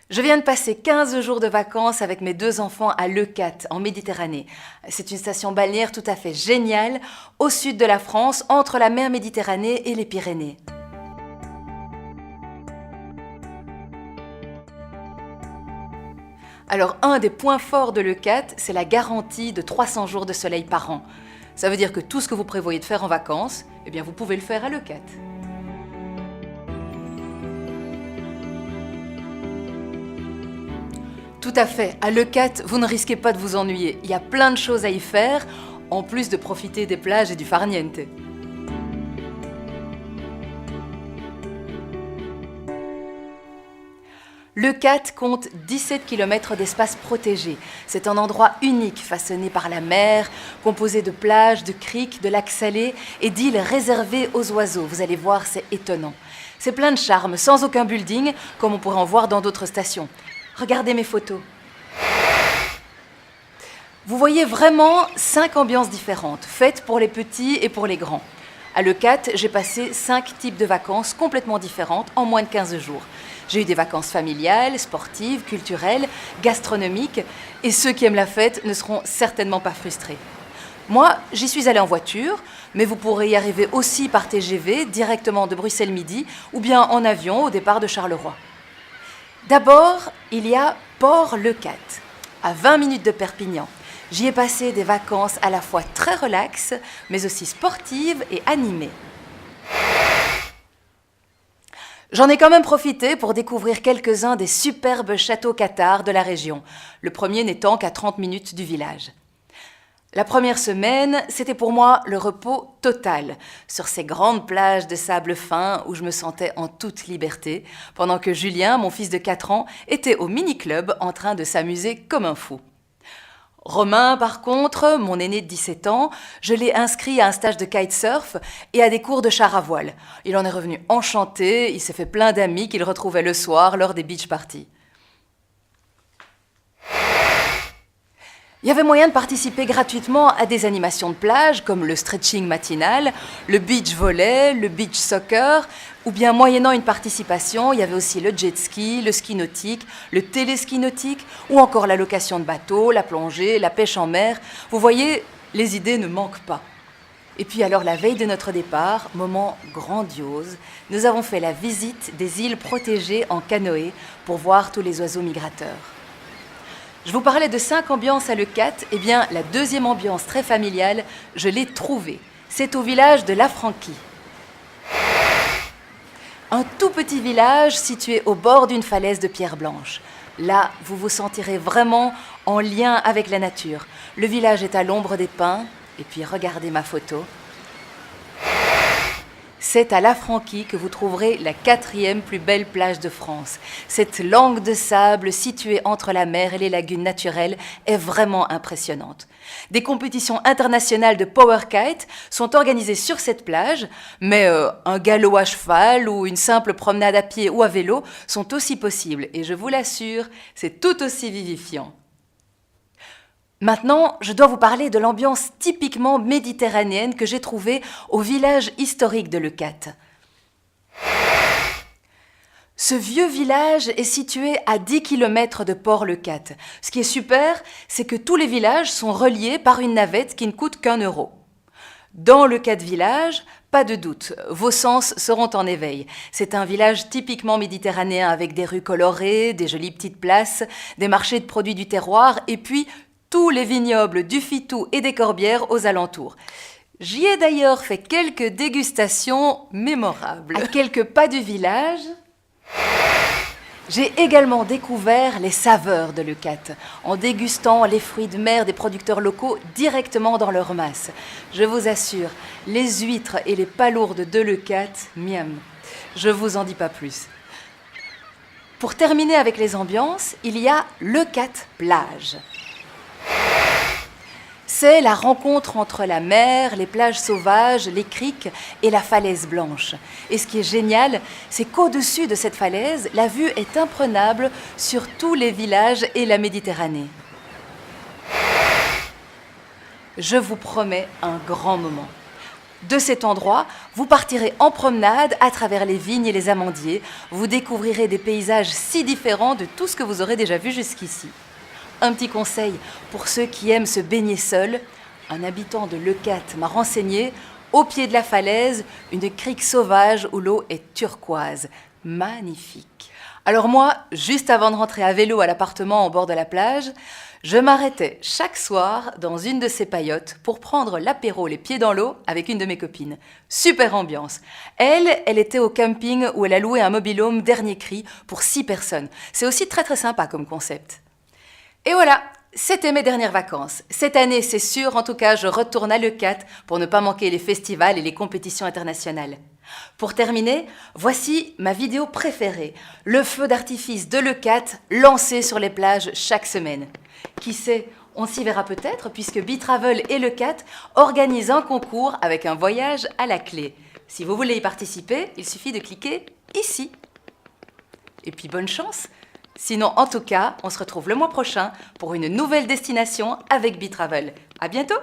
Je viens de passer 15 jours de vacances avec mes 2 enfants à Leucate, en Méditerranée. C'est une station balnéaire tout à fait géniale, au sud de la France, entre la mer Méditerranée et les Pyrénées. Alors, un des points forts de Leucate, c'est la garantie de 300 jours de soleil par an. Ça veut dire que tout ce que vous prévoyez de faire en vacances, eh bien vous pouvez le faire à Leucate. Tout à fait, à Leucate, vous ne risquez pas de vous ennuyer. Il y a plein de choses à y faire, en plus de profiter des plages et du farniente. Leucate compte 17 km d'espace protégé. C'est un endroit unique, façonné par la mer, composé de plages, de criques, de lacs salés et d'îles réservées aux oiseaux. Vous allez voir, c'est étonnant. C'est plein de charme, sans aucun building, comme on pourrait en voir dans d'autres stations. Regardez mes photos. Vous voyez vraiment 5 ambiances différentes, faites pour les petits et pour les grands. À Leucate, j'ai passé 5 types de vacances complètement différentes en moins de 15 jours. J'ai eu des vacances familiales, sportives, culturelles, gastronomiques, et ceux qui aiment la fête ne seront certainement pas frustrés. Moi, j'y suis allée en voiture, mais vous pourrez y arriver aussi par TGV, directement de Bruxelles Midi, ou bien en avion au départ de Charleroi. D'abord, il y a Port-Leucate, à 20 minutes de Perpignan. J'y ai passé des vacances à la fois très relaxes, mais aussi sportives et animées. J'en ai quand même profité pour découvrir quelques-uns des superbes châteaux cathares de la région, le premier n'étant qu'à 30 minutes du village. La première semaine, c'était pour moi le repos total, sur ces grandes plages de sable fin où je me sentais en toute liberté, pendant que Julien, mon fils de 4 ans, était au mini-club en train de s'amuser comme un fou. Romain, par contre, mon aîné de 17 ans, je l'ai inscrit à un stage de kitesurf et à des cours de char à voile. Il en est revenu enchanté, il s'est fait plein d'amis qu'il retrouvait le soir lors des beach parties. Il y avait moyen de participer gratuitement à des animations de plage comme le stretching matinal, le beach volley, le beach soccer, ou bien moyennant une participation, il y avait aussi le jet ski, le ski nautique, le téléski nautique, ou encore la location de bateaux, la plongée, la pêche en mer. Vous voyez, les idées ne manquent pas. Et puis alors la veille de notre départ, moment grandiose, nous avons fait la visite des îles protégées en canoë pour voir tous les oiseaux migrateurs. Je vous parlais de 5 ambiances à Leucate, eh bien la deuxième ambiance très familiale, je l'ai trouvée. C'est au village de La Franquie. Un tout petit village situé au bord d'une falaise de pierre blanche. Là, vous vous sentirez vraiment en lien avec la nature. Le village est à l'ombre des pins, et puis regardez ma photo. C'est à La Franquie que vous trouverez la 4e plus belle plage de France. Cette langue de sable située entre la mer et les lagunes naturelles est vraiment impressionnante. Des compétitions internationales de power kite sont organisées sur cette plage, mais un galop à cheval ou une simple promenade à pied ou à vélo sont aussi possibles. Et je vous l'assure, c'est tout aussi vivifiant. Maintenant, je dois vous parler de l'ambiance typiquement méditerranéenne que j'ai trouvée au village historique de Leucate. Ce vieux village est situé à 10 km de Port-Leucate. Ce qui est super, c'est que tous les villages sont reliés par une navette qui ne coûte qu'1 euro. Dans Leucate Village, pas de doute, vos sens seront en éveil. C'est un village typiquement méditerranéen avec des rues colorées, des jolies petites places, des marchés de produits du terroir et puis tous les vignobles du Fitou et des Corbières aux alentours. J'y ai d'ailleurs fait quelques dégustations mémorables. À quelques pas du village, j'ai également découvert les saveurs de Leucate, en dégustant les fruits de mer des producteurs locaux directement dans leur masse. Je vous assure, les huîtres et les palourdes de Leucate, miam. Je vous en dis pas plus. Pour terminer avec les ambiances, il y a Leucate Plage. C'est la rencontre entre la mer, les plages sauvages, les criques et la falaise blanche. Et ce qui est génial, c'est qu'au-dessus de cette falaise, la vue est imprenable sur tous les villages et la Méditerranée. Je vous promets un grand moment. De cet endroit, vous partirez en promenade à travers les vignes et les amandiers. Vous découvrirez des paysages si différents de tout ce que vous aurez déjà vu jusqu'ici. Un petit conseil pour ceux qui aiment se baigner seuls. Un habitant de Leucate m'a renseigné, au pied de la falaise, une crique sauvage où l'eau est turquoise. Magnifique. Alors moi, juste avant de rentrer à vélo à l'appartement au bord de la plage, je m'arrêtais chaque soir dans une de ces paillotes pour prendre l'apéro les pieds dans l'eau avec une de mes copines. Super ambiance. Elle était au camping où elle a loué un mobil-home dernier cri pour 6 personnes. C'est aussi très très sympa comme concept. Et voilà, c'était mes dernières vacances. Cette année, c'est sûr, en tout cas, je retourne à Leucate pour ne pas manquer les festivals et les compétitions internationales. Pour terminer, voici ma vidéo préférée, le feu d'artifice de Leucate lancé sur les plages chaque semaine. Qui sait, on s'y verra peut-être puisque Bitravel et Leucate organisent un concours avec un voyage à la clé. Si vous voulez y participer, il suffit de cliquer ici. Et puis bonne chance! Sinon, en tout cas, on se retrouve le mois prochain pour une nouvelle destination avec Bitravel. À bientôt!